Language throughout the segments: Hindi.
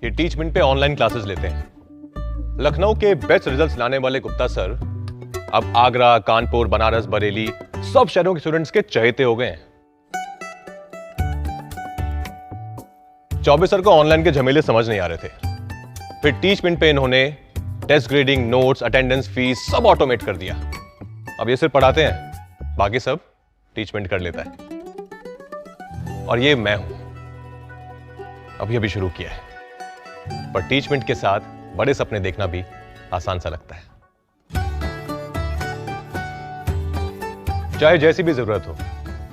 ये टीचमेंट पे ऑनलाइन क्लासेस लेते हैं। लखनऊ के बेस्ट रिजल्ट्स लाने वाले गुप्ता सर अब आगरा, कानपुर, बनारस, बरेली सब शहरों के स्टूडेंट्स के चहेते हो गए हैं। चौबे सर को ऑनलाइन के झमेले समझ नहीं आ रहे थे, फिर टीचमेंट पे इन्होंने test grading, notes, attendance, fees सब ऑटोमेट कर दिया। अब ये सिर्फ पढ़ाते हैं, बाकी सब टीचमेंट कर लेता है। और ये मैं हूं, अभी शुरू किया है, पर टीचमेंट के साथ बड़े सपने देखना भी आसान सा लगता है। चाहे जैसी भी जरूरत हो,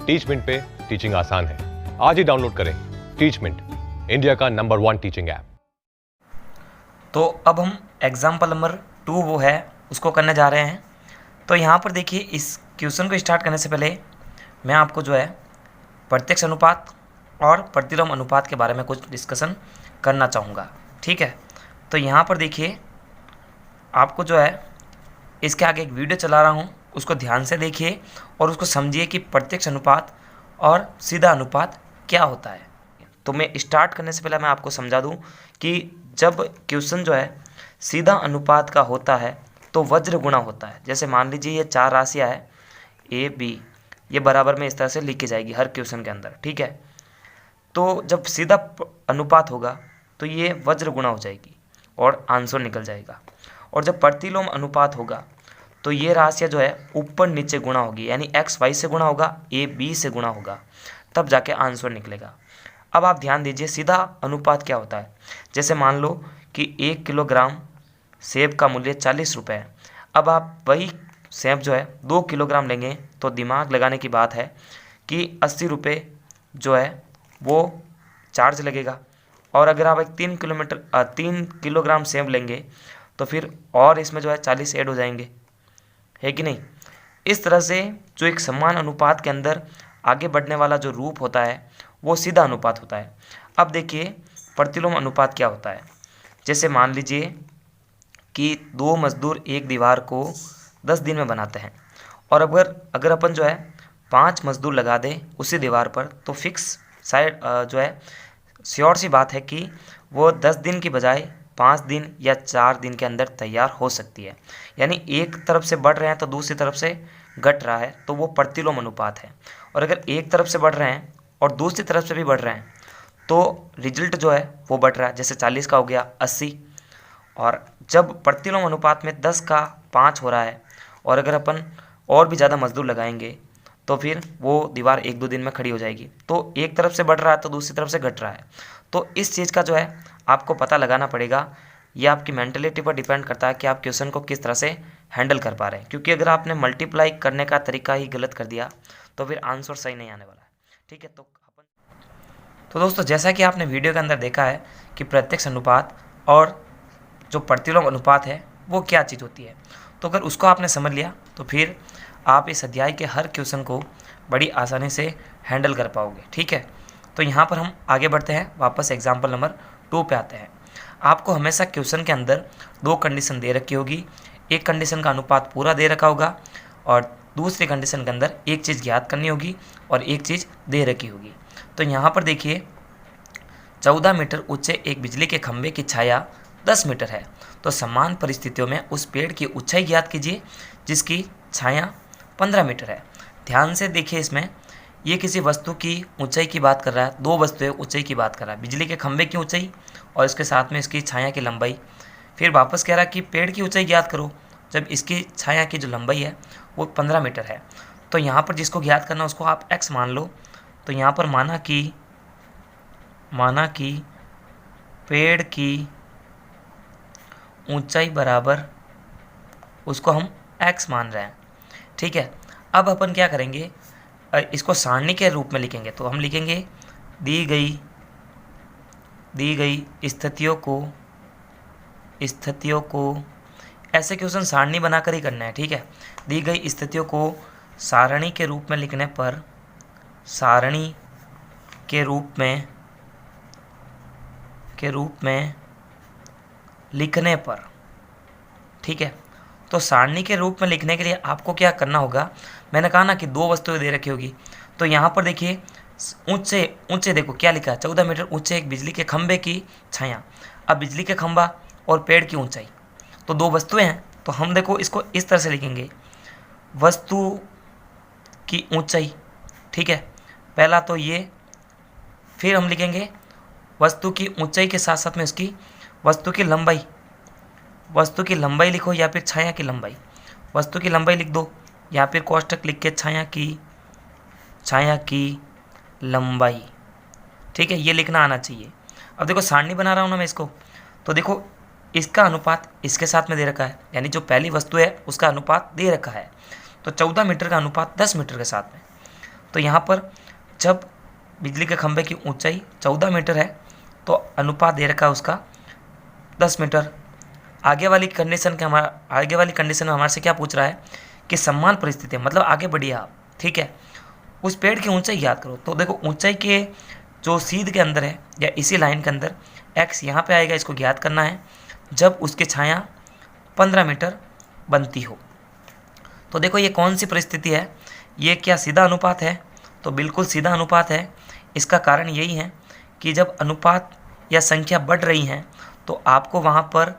टीचमेंट पे टीचिंग आसान है। आज ही डाउनलोड करें टीचमेंट, इंडिया का नंबर 1 टीचिंग ऐप। तो अब हम एग्जाम्पल नंबर 2 वो है उसको करने जा रहे हैं। तो यहाँ पर देखिए, इस क्वेश्चन को स्टार्ट करने से पहले मैं आपको जो है प्रत्यक्ष अनुपात और प्रतिलोम अनुपात के बारे में कुछ डिस्कशन करना चाहूँगा, ठीक है। तो यहाँ पर देखिए, आपको जो है इसके आगे एक वीडियो चला रहा हूँ, उसको ध्यान से देखिए और उसको समझिए कि प्रत्यक्ष अनुपात और सीधा अनुपात क्या होता है। तो मैं स्टार्ट करने से पहले मैं आपको समझा दूँ कि जब क्वेश्चन जो है सीधा अनुपात का होता है तो वज्र गुणा होता है। जैसे मान लीजिए ये 4 राशियाँ है ए बी, ये बराबर में इस तरह से लिखी जाएगी हर क्वेश्चन के अंदर, ठीक है। तो जब सीधा अनुपात होगा तो ये वज्र गुणा हो जाएगी और आंसर निकल जाएगा। और जब प्रतिलोम अनुपात होगा तो ये राशियाँ जो है ऊपर नीचे गुणा होगी, यानी एक्स वाई से गुणा होगा, ए बी से गुणा होगा, तब जाके आंसर निकलेगा। अब आप ध्यान दीजिए, सीधा अनुपात क्या होता है। जैसे मान लो कि 1 किलोग्राम सेब का मूल्य 40 रुपये है। अब आप वही सेब जो है 2 किलोग्राम लेंगे तो दिमाग लगाने की बात है कि 80 रुपये जो है वो चार्ज लगेगा। और अगर आप एक 3 किलोग्राम सेब लेंगे तो फिर और इसमें जो है 40 ऐड हो जाएंगे, है कि नहीं। इस तरह से जो एक समान अनुपात के अंदर आगे बढ़ने वाला जो रूप होता है वो सीधा अनुपात होता है। अब देखिए प्रतिलोम अनुपात क्या होता है। जैसे मान लीजिए कि 2 मजदूर एक दीवार को 10 दिन में बनाते हैं, और अगर अपन जो है 5 मजदूर लगा दें उसी दीवार पर, तो फिक्स साइड जो है श्योर सी बात है कि वो 10 दिन की बजाय 5 दिन या 4 दिन के अंदर तैयार हो सकती है। यानी एक तरफ से बढ़ रहे हैं तो दूसरी तरफ से घट रहा है, तो वो प्रतिलोम अनुपात है। और अगर एक तरफ से बढ़ रहे हैं और दूसरी तरफ से भी बढ़ रहे हैं तो रिजल्ट जो है वो बढ़ रहा है। जैसे 40 का हो गया 80। और जब प्रतिलोम अनुपात में 10 का 5 हो रहा है और अगर अपन और भी ज़्यादा मजदूर लगाएंगे तो फिर वो दीवार 1-2 दिन में खड़ी हो जाएगी। तो एक तरफ से बढ़ रहा है तो दूसरी तरफ से घट रहा है। तो इस चीज़ का जो है आपको पता लगाना पड़ेगा। ये आपकी मेंटलिटी पर डिपेंड करता है कि आप क्वेश्चन को किस तरह से हैंडल कर पा रहे हैं, क्योंकि अगर आपने मल्टीप्लाई करने का तरीका ही गलत कर दिया तो फिर आंसर सही नहीं आने वाला है, ठीक है। तो दोस्तों, जैसा कि आपने वीडियो के अंदर देखा है कि प्रत्यक्ष अनुपात और जो प्रतिलोम अनुपात है वो क्या चीज़ होती है, तो अगर उसको आपने समझ लिया तो फिर आप इस अध्याय के हर क्वेश्चन को बड़ी आसानी से हैंडल कर पाओगे, ठीक है। तो यहाँ पर हम आगे बढ़ते हैं, वापस एग्जाम्पल नंबर 2 पे आते हैं। आपको हमेशा क्वेश्चन के अंदर 2 कंडीशन दे रखी होगी। एक कंडीशन का अनुपात पूरा दे रखा होगा और दूसरी कंडीशन के अंदर एक चीज़ ज्ञात करनी होगी और एक चीज़ दे रखी होगी। तो यहाँ पर देखिए, 14 मीटर ऊंचे एक बिजली के खंभे की छाया 10 मीटर है, तो समान परिस्थितियों में उस पेड़ की ऊंचाई ज्ञात कीजिए जिसकी छाया 15 मीटर है। ध्यान से देखिए, इसमें ये किसी वस्तु की ऊंचाई की बात कर रहा है, 2 वस्तुएं ऊंचाई की बात कर रहा है, बिजली के खंभे की ऊंचाई और इसके साथ में इसकी छाया की लंबाई। फिर वापस कह रहा है कि पेड़ की ऊंचाई ज्ञात करो जब इसकी छाया की जो लंबाई है वो 15 मीटर है। तो यहाँ पर जिसको ज्ञात करना उसको आप x मान लो। तो यहाँ पर माना कि पेड़ की ऊंचाई बराबर उसको हम x मान रहे हैं, ठीक है। अब अपन क्या करेंगे, इसको सारणी के रूप में लिखेंगे। तो हम लिखेंगे दी गई स्थितियों को ऐसे क्वेश्चन सारणी बनाकर ही करना है, ठीक है। दी गई स्थितियों को सारणी के रूप में लिखने पर ठीक है। तो सारणी के रूप में लिखने के लिए आपको क्या करना होगा, मैंने कहा ना कि 2 वस्तुएं दे रखी होगी। तो यहाँ पर देखिए ऊंचे देखो क्या लिखा है, 14 मीटर ऊंचे एक बिजली के खंभे की छाया। अब बिजली के खंभा और पेड़ की ऊंचाई, तो दो वस्तुएं हैं, तो हम देखो इसको इस तरह से लिखेंगे, वस्तु की ऊंचाई, ठीक है, पहला तो ये, फिर हम लिखेंगे वस्तु की ऊंचाई के साथ साथ में उसकी वस्तु की लंबाई, वस्तु की लंबाई लिखो या फिर छाया की लंबाई, वस्तु की लंबाई लिख दो या फिर कोष्ठक लिख के छाया की लंबाई, ठीक है, ये लिखना आना चाहिए। अब देखो सारणी बना रहा हूँ ना मैं इसको, तो देखो इसका अनुपात इसके साथ में दे रखा है, यानी जो पहली वस्तु है उसका अनुपात दे रखा है, तो 14 मीटर का अनुपात 10 मीटर के साथ में। तो यहाँ पर जब बिजली के खंभे की ऊंचाई 14 मीटर है तो अनुपात दे रखा है उसका 10 मीटर। आगे वाली कंडीशन में हमारे से क्या पूछ रहा है कि समान परिस्थिति, मतलब आगे बढ़िए आप, ठीक है, उस पेड़ की ऊंचाई याद करो। तो देखो ऊंचाई के जो सीध के अंदर है या इसी लाइन के अंदर x यहाँ पे आएगा, इसको ज्ञात करना है जब उसकी छाया 15 मीटर बनती हो। तो देखो ये कौन सी परिस्थिति है, ये क्या सीधा अनुपात है? तो बिल्कुल सीधा अनुपात है। इसका कारण यही है कि जब अनुपात या संख्या बढ़ रही हैं तो आपको वहाँ पर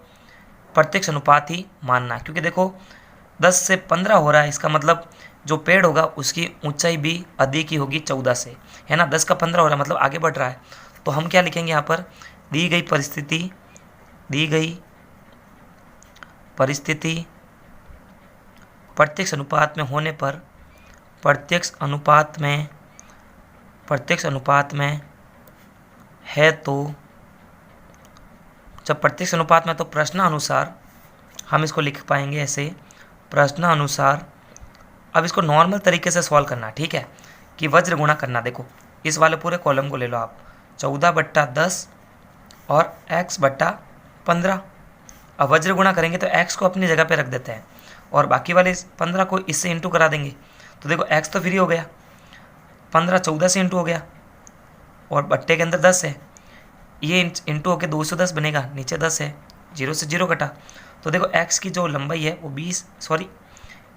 प्रत्यक्ष अनुपात ही मानना, क्योंकि देखो 10 से 15 हो रहा है, इसका मतलब जो पेड़ होगा उसकी ऊंचाई भी अधिक ही होगी 14 से, है ना। 10 का 15 हो रहा है मतलब आगे बढ़ रहा है। तो हम क्या लिखेंगे यहाँ पर, दी गई परिस्थिति प्रत्यक्ष अनुपात में होने पर, प्रत्यक्ष अनुपात में है तो, जब प्रत्यक्ष अनुपात में तो प्रश्नानुसार हम इसको लिख पाएंगे ऐसे, प्रश्नानुसार। अब इसको नॉर्मल तरीके से सॉल्व करना, ठीक है, कि वज्र गुणा करना। देखो इस वाले पूरे कॉलम को ले लो आप, 14/10 और x/15। अब वज्र गुणा करेंगे तो x को अपनी जगह पे रख देते हैं और बाकी वाले 15 को इससे इंटू करा देंगे। तो देखो x तो फ्री हो गया, 15 14 से इंटू हो गया और बट्टे के अंदर 10 है, ये इंटू होकर 210 बनेगा, नीचे 10 है, 0 से 0 कटा। तो देखो x की जो लंबाई है वो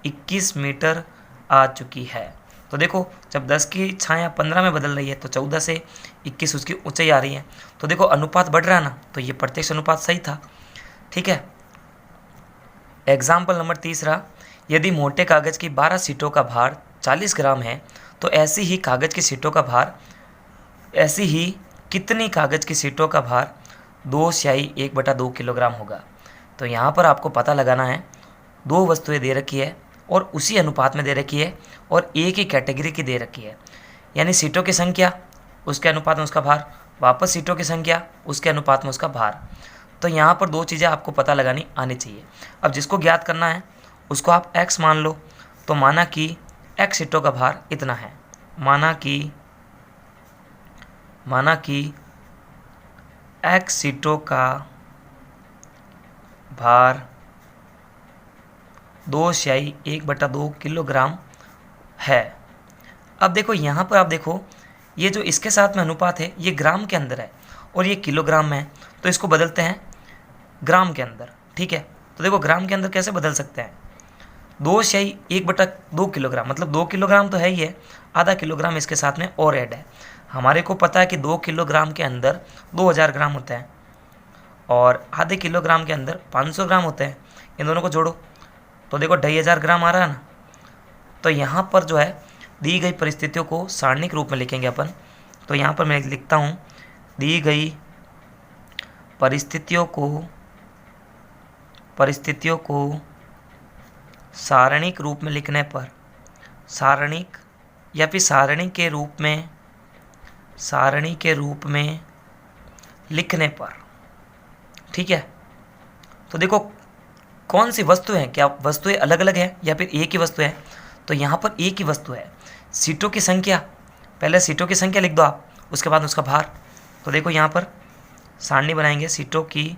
21 मीटर आ चुकी है। तो देखो जब 10 की छाया 15 में बदल रही है तो 14 से 21 उसकी ऊंचाई आ रही है। तो देखो अनुपात बढ़ रहा है ना, तो ये प्रत्यक्ष अनुपात सही था, ठीक है। एग्जाम्पल नंबर 3, यदि मोटे कागज की 12 शीटों का भार 40 ग्राम है तो ऐसी ही कितनी कागज की शीटों का भार 2 स्याही 1/2 किलोग्राम होगा। तो यहाँ पर आपको पता लगाना है, दो वस्तुएं दे रखी है और उसी अनुपात में दे रखी है और एक ही कैटेगरी की दे रखी है, यानी सीटों की संख्या उसके अनुपात में उसका भार, वापस सीटों की संख्या उसके अनुपात में उसका भार। तो यहाँ पर दो चीज़ें आपको पता लगानी आनी चाहिए। अब जिसको ज्ञात करना है उसको आप x मान लो, तो माना कि x सीटों का भार इतना है, माना कि x सीटों का भार 2 स्याही 1/2 किलोग्राम है। अब देखो यहाँ पर आप देखो, ये जो इसके साथ में अनुपात है ये ग्राम के अंदर है और ये किलोग्राम में है, तो इसको बदलते हैं ग्राम के अंदर, ठीक है। तो देखो ग्राम के अंदर कैसे बदल सकते हैं, 2 स्याही 1/2 किलोग्राम, मतलब 2 किलोग्राम तो है ही है, आधा किलोग्राम इसके साथ में और ऐड है। हमारे को पता है कि 2 किलोग्राम के अंदर 2000 ग्राम होते हैं और आधे किलोग्राम के अंदर 500 ग्राम होते हैं। इन दोनों को जोड़ो तो देखो 2500 ग्राम आ रहा है ना। तो यहाँ पर जो है दी गई परिस्थितियों को सारणिक रूप में लिखेंगे अपन। तो यहाँ पर मैं लिखता हूँ, दी गई परिस्थितियों को सारणिक रूप में लिखने पर, सारणिक या फिर सारणी के रूप में लिखने पर, ठीक है। तो देखो कौन सी वस्तु है, क्या वस्तुएं अलग अलग हैं या फिर एक ही वस्तु है? तो यहाँ पर एक ही वस्तु है। सीटों की संख्या, पहले सीटों की संख्या लिख दो आप, उसके बाद उसका भार। तो देखो यहाँ पर सारणी बनाएंगे, सीटों की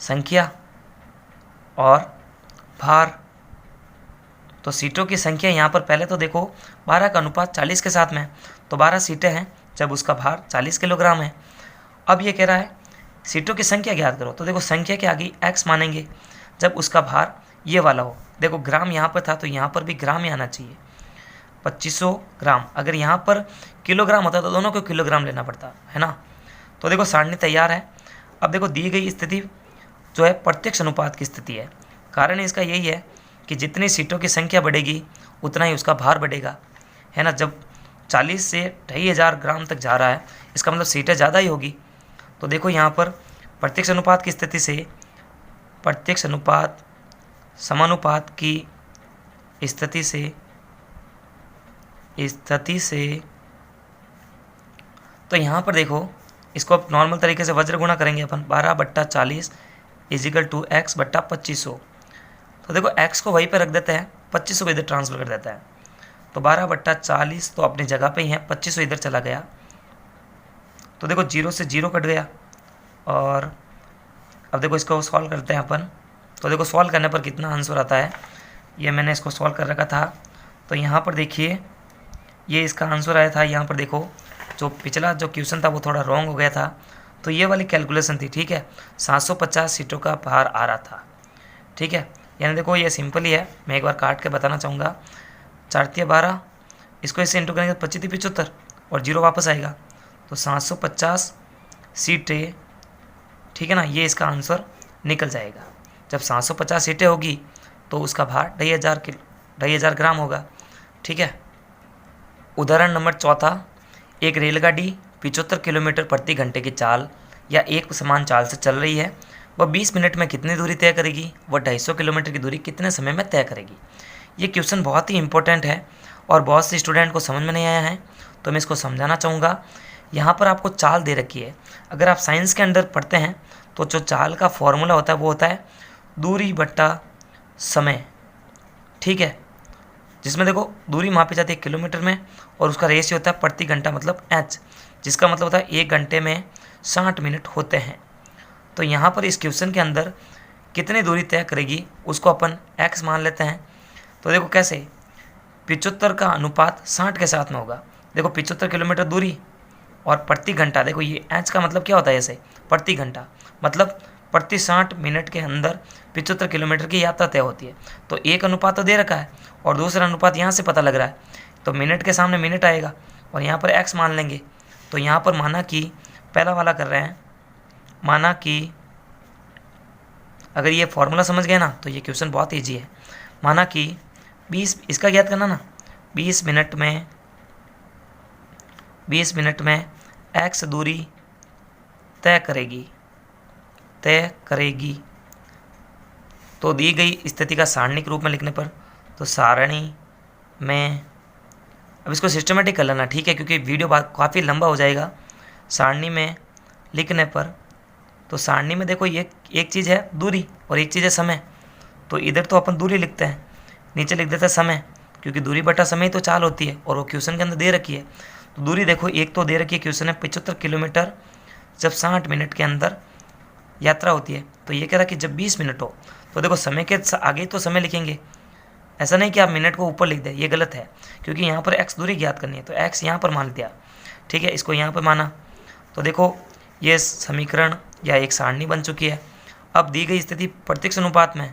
संख्या और भार। तो सीटों की संख्या यहाँ पर पहले तो देखो 12 का अनुपात 40 के साथ में है, तो 12 सीटें हैं जब उसका भार 40 किलोग्राम है। अब ये कह रहा है सीटों की संख्या ज्ञात करो, तो देखो संख्या के आगे x मानेंगे जब उसका भार ये वाला हो। देखो ग्राम यहाँ पर था तो यहाँ पर भी ग्राम ही आना चाहिए, 2500 ग्राम। अगर यहाँ पर किलोग्राम होता तो दोनों को किलोग्राम लेना पड़ता है ना। तो देखो सारणी तैयार है। अब देखो दी गई स्थिति जो है प्रत्यक्ष अनुपात की स्थिति है। कारण इसका यही है कि जितनी सीटों की संख्या बढ़ेगी उतना ही उसका भार बढ़ेगा, है ना। जब 40 से 2500 ग्राम तक जा रहा है, इसका मतलब सीटें ज़्यादा ही होगी। तो देखो यहाँ पर प्रत्यक्ष अनुपात की स्थिति से प्रत्यक्ष अनुपात समानुपात की स्थिति से तो यहाँ पर देखो इसको अब नॉर्मल तरीके से वज्र गुणा करेंगे अपन 12/40 इजिकल टू x/2500। तो देखो x को वहीं पे रख देते हैं, 2500 को इधर ट्रांसफर कर देता है। तो 12/40 तो अपनी जगह पे ही है, 2500 इधर चला गया। तो देखो 0 से 0 कट गया। और अब देखो इसको सॉल्व करते हैं अपन। तो देखो सॉल्व करने पर कितना आंसर आता है, ये मैंने इसको सॉल्व कर रखा था। तो यहाँ पर देखिए ये इसका आंसर आया था। यहाँ पर देखो जो पिछला जो क्वेश्चन था वो थोड़ा रॉन्ग हो गया था, तो ये वाली कैलकुलेशन थी, ठीक है। 750 सीटों का भार आ रहा था, ठीक है। यानी देखो ये सिंपल ही है, मैं एक बार काट के बताना चाहूँगा। 4×12, इसको इससे इंटू करेंगे तो 25×75 और 0 वापस आएगा। तो 750 सीटें, ठीक है ना, ये इसका आंसर निकल जाएगा। जब 750 सीटें होगी तो उसका भार 2500 ग्राम होगा, ठीक है। उदाहरण नंबर 4, एक रेलगाड़ी 75 किलोमीटर प्रति घंटे की चाल या एक समान चाल से चल रही है। वह 20 मिनट में कितनी दूरी तय करेगी? वह 250 किलोमीटर की दूरी कितने समय में तय करेगी? ये क्वेश्चन बहुत ही इंपॉर्टेंट है और बहुत से स्टूडेंट को समझ में नहीं आया है, तो मैं इसको समझाना चाहूँगा। यहाँ पर आपको चाल दे रखी है। अगर आप साइंस के अंदर पढ़ते हैं तो जो चाल का फॉर्मूला होता है वो होता है दूरी बट्टा समय, ठीक है। जिसमें देखो दूरी मापी जाती है किलोमीटर में और उसका रेशियो होता है प्रति घंटा, मतलब h, जिसका मतलब होता है 1 घंटे में 60 मिनट होते हैं। तो यहाँ पर इस क्वेश्चन के अंदर कितनी दूरी तय करेगी उसको अपन x मान लेते हैं। तो देखो कैसे, 75 का अनुपात 60 के साथ में होगा। देखो 75 किलोमीटर दूरी और प्रति घंटा, देखो ये h का मतलब क्या होता है, ऐसे प्रति घंटा मतलब प्रति 60 मिनट के अंदर 75 किलोमीटर की यात्रा तय होती है। तो एक अनुपात तो दे रखा है और दूसरा अनुपात यहाँ से पता लग रहा है, तो मिनट के सामने मिनट आएगा और यहाँ पर x मान लेंगे। तो यहाँ पर माना कि पहला वाला कर रहे हैं, माना कि अगर ये फॉर्मूला समझ गए ना तो ये क्वेश्चन बहुत ईजी है। माना कि 20, इसका याद करना ना, 20 मिनट में x दूरी तय करेगी। तो दी गई स्थिति का सारणी के रूप में लिखने पर, तो सारणी में, अब इसको सिस्टमेटिक कर लेना, ठीक है, क्योंकि वीडियो काफ़ी लंबा हो जाएगा। सारणी में लिखने पर, तो सारणी में देखो ये एक चीज़ है दूरी और एक चीज़ है समय। तो इधर तो अपन दूरी लिखते हैं, नीचे लिख देते हैं समय, क्योंकि दूरी बटा समय तो चाल होती है और वो क्वेश्चन के अंदर दे रखी है। तो दूरी देखो एक तो दे रखी है, क्वेश्चन है 75 किलोमीटर जब 60 मिनट के अंदर यात्रा होती है। तो ये कह रहा है कि जब 20 मिनट हो, तो देखो समय के आगे तो समय लिखेंगे, ऐसा नहीं कि आप मिनट को ऊपर लिख दें, ये गलत है, क्योंकि यहाँ पर x दूरी ज्ञात करनी है। तो x यहाँ पर मान दिया, ठीक है, इसको यहाँ पर माना। तो देखो ये समीकरण या एक सारणी बन चुकी है। अब दी गई स्थिति प्रत्यक्ष अनुपात में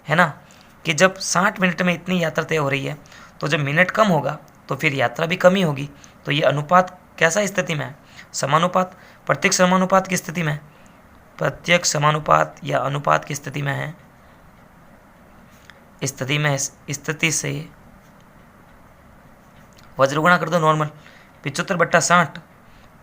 है ना, कि जब 60 मिनट में इतनी यात्रा तय हो रही है, तो जब मिनट कम होगा तो फिर यात्रा भी कम ही होगी। तो ये अनुपात कैसा स्थिति में है? समानुपात, प्रत्यक्ष समानुपात की स्थिति में, प्रत्यक्ष समानुपात या अनुपात की स्थिति में है। स्थिति से वज्र गुणा कर दो नॉर्मल, 75/60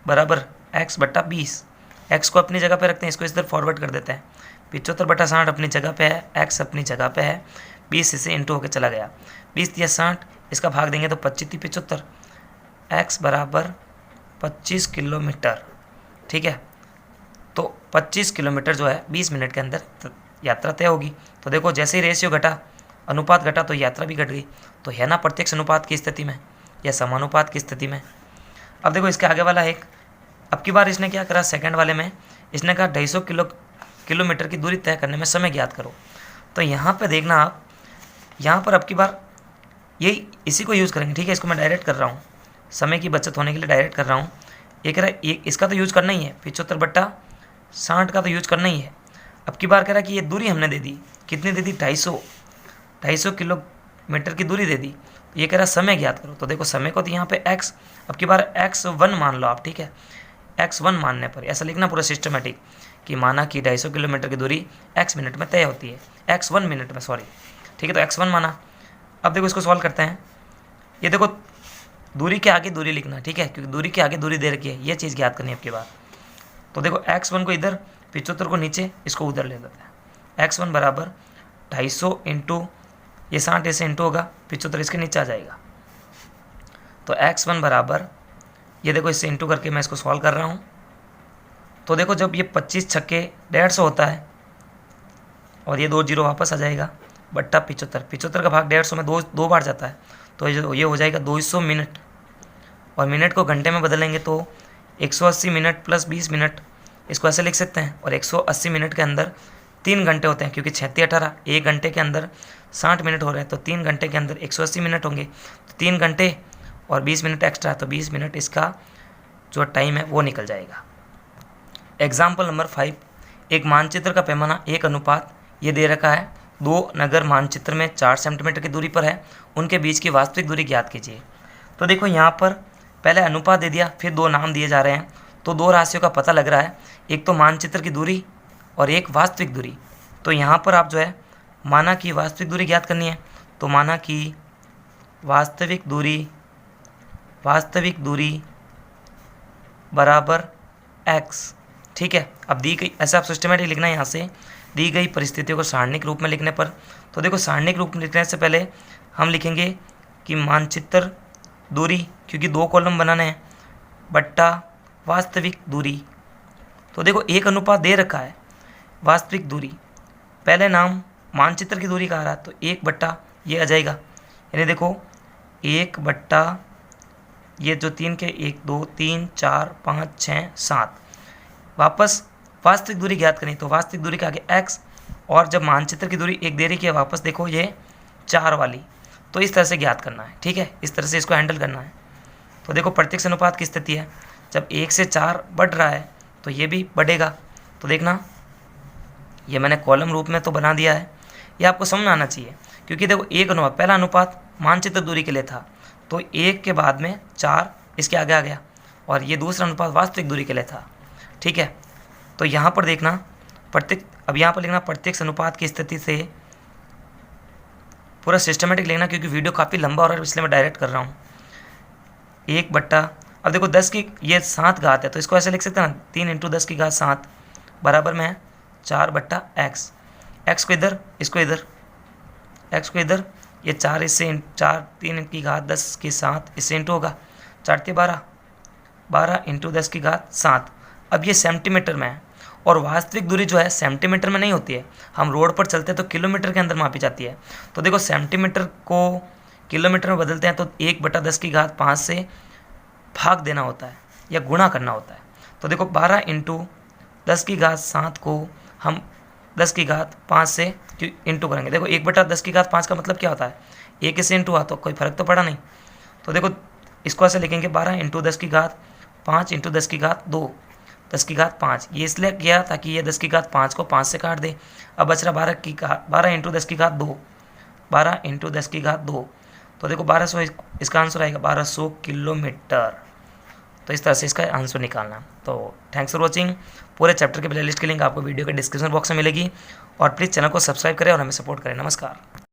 बराबर x/20। x को अपनी जगह पे रखते हैं, इसको इस तरह फॉरवर्ड कर देते हैं। 75/60 अपनी जगह पे है, x अपनी जगह पे है, 20 इसे इंटू होकर चला गया, 20 या 60, इसका भाग देंगे तो 25×75, x बराबर 25 किलोमीटर, ठीक है। तो 25 किलोमीटर जो है 20 मिनट के अंदर यात्रा तय होगी। तो देखो जैसे ही रेशियो घटा, अनुपात घटा, तो यात्रा भी घट गई। तो है ना प्रत्यक्ष अनुपात की स्थिति में या समानुपात की स्थिति में। अब देखो इसके आगे वाला एक, अब की बार इसने क्या करा, सेकंड वाले में इसने कहा 250 किलोमीटर की दूरी तय करने में समय ज्ञात करो। तो यहाँ पे देखना आप, यहाँ पर अब की बार यही इसी को यूज़ करेंगे, ठीक है। इसको मैं डायरेक्ट कर रहा हूँ, समय की बचत होने के लिए डायरेक्ट कर रहा हूँ। ये कह रहा है इसका तो यूज़ करना ही है, 75/60 का तो यूज़ करना ही है। अब की बार कह रहा है कि ये दूरी हमने दे दी, कितनी दे दी, 250 किलोमीटर की दूरी दे दी। ये कह रहा है समय ज्ञात करो। तो देखो समय को तो यहाँ पे x, अब की बार x1 मान लो आप, ठीक है, x1 मानने पर, ऐसा लिखना पूरा सिस्टमेटिक कि माना कि 250 किलोमीटर की दूरी x मिनट में तय होती है, x1 मिनट में, सॉरी, ठीक है। तो x1 माना। अब देखो इसको सॉल्व करते हैं। ये देखो दूरी के आगे दूरी लिखना, ठीक है, क्योंकि दूरी के आगे दूरी दे रखी है, ये चीज़ ज्ञात करनी है आपकी बात। तो देखो x1 को इधर, 75 को नीचे, इसको उधर ले लेते हैं। x1 बराबर 250 इंटू ये 60 ऐसे इंटू होगा, 75 इसके नीचे आ जाएगा। तो x1 बराबर, ये देखो इससे इंटू करके मैं इसको सॉल्व कर रहा हूँ। तो देखो जब ये 25 छक्के 150 होता है और ये 2 जीरो वापस आ जाएगा, बट्टा 75, 75 का भाग 150 में दो बार जाता है, तो ये हो जाएगा 200 मिनट। और मिनट को घंटे में बदलेंगे तो 180 मिनट प्लस 20 मिनट, इसको ऐसे लिख सकते हैं। और 180 मिनट के अंदर 3 घंटे होते हैं, क्योंकि 36 18, 1 घंटे के अंदर 60 मिनट हो रहे हैं, तो 3 घंटे के अंदर 180 मिनट होंगे। तो 3 घंटे और 20 मिनट एक्स्ट्रा, तो 20 मिनट इसका जो टाइम है वो निकल जाएगा। एग्जाम्पल नंबर 5, एक मानचित्र का पैमाना 1 अनुपात ये दे रखा है, 2 नगर मानचित्र में 4 सेंटीमीटर की दूरी पर है, उनके बीच की वास्तविक दूरी ज्ञात कीजिए। तो देखो यहाँ पर पहले अनुपात दे दिया, फिर 2 नाम दिए जा रहे हैं, तो 2 राशियों का पता लग रहा है, एक तो मानचित्र की दूरी और एक वास्तविक दूरी। तो यहाँ पर आप जो है माना की वास्तविक दूरी ज्ञात करनी है, तो माना की वास्तविक दूरी बराबर x, ठीक है। अब दी गई, ऐसे आप सिस्टमेटिक लिखना है यहाँ से, दी गई परिस्थितियों को सारणिक रूप में लिखने पर। तो देखो सारणिक रूप में लिखने से पहले हम लिखेंगे कि मानचित्र दूरी, क्योंकि 2 कॉलम बनाने हैं, बट्टा वास्तविक दूरी। तो देखो 1 अनुपात दे रखा है, वास्तविक दूरी, पहले नाम मानचित्र की दूरी का आ रहा है, तो 1 बट्टा ये आ जाएगा, यानी देखो 1 बट्टा ये जो 3 के 1 2 3 4 5 6 7, वापस वास्तविक दूरी ज्ञात करनी, तो वास्तविक दूरी के आगे x, और जब मानचित्र की दूरी 1 दे रही है, वापस देखो ये 4 वाली, तो इस तरह से ज्ञात करना है, ठीक है, इस तरह से इसको हैंडल करना है। तो देखो प्रत्यक्ष अनुपात की स्थिति है, जब 1 से 4 बढ़ रहा है तो ये भी बढ़ेगा। तो देखना ये मैंने कॉलम रूप में तो बना दिया है, ये आपको समझ में आना चाहिए, क्योंकि देखो 1 अनुपात, पहला अनुपात मानचित्र दूरी के लिए था, तो 1 के बाद में 4 इसके आगे आ गया, और ये दूसरा अनुपात वास्तविक दूरी के लिए था, ठीक है। तो यहाँ पर देखना अब यहाँ पर लिखना प्रत्यक्ष अनुपात की स्थिति से, पूरा सिस्टमेटिक लिखना, क्योंकि वीडियो काफ़ी लंबा हो रहा है इसलिए मैं डायरेक्ट कर रहा हूँ। 1 बट्टा, अब देखो 10 की ये 7 घात है, तो इसको ऐसे लिख सकते हैं ना, 3 इंटू 10 की घात 7 बराबर में है 4 बट्टा x। x को इधर, इसको इधर, x को इधर, ये 4 इससे 4 3 की घात 10 की 7 इससे इंटू होगा, 4 × 12, 12 इंटू 10 की घात 7। अब ये सेंटीमीटर में है, और वास्तविक दूरी जो है सेंटीमीटर में नहीं होती है, हम रोड पर चलते हैं तो किलोमीटर के अंदर मापी जाती है। तो देखो सेंटीमीटर को किलोमीटर में बदलते हैं तो 1 बटा 10 की घात 5 से भाग देना होता है या गुणा करना होता है। तो देखो 12 इंटू 10 की घात 7 को हम 10 की घात 5 से इंटू करेंगे। देखो 1 बटा 10 की घात 5 का मतलब क्या होता है, 1 से इंटू हुआ तो कोई फर्क तो पड़ा नहीं। तो देखो इसको ऐसे लिखेंगे 12 इंटू 10 की घात 5 इंटू 10 की घात 2, 10 की घात 5, ये इसलिए किया ताकि ये 10 की घात 5 को 5 से काट दे। अब बच रहा 12 इंटू 10 की घात 2, 12 इंटू 10 की घात 2, तो देखो 1200 इसका आंसर आएगा 1200 किलोमीटर। तो इस तरह से इसका आंसर निकालना। तो थैंक्स फॉर वॉचिंग। पूरे चैप्टर के प्लेलिस्ट की लिंक आपको वीडियो के डिस्क्रिप्शन बॉक्स में मिलेगी, और प्लीज़ चैनल को सब्सक्राइब करें और हमें सपोर्ट करें। नमस्कार।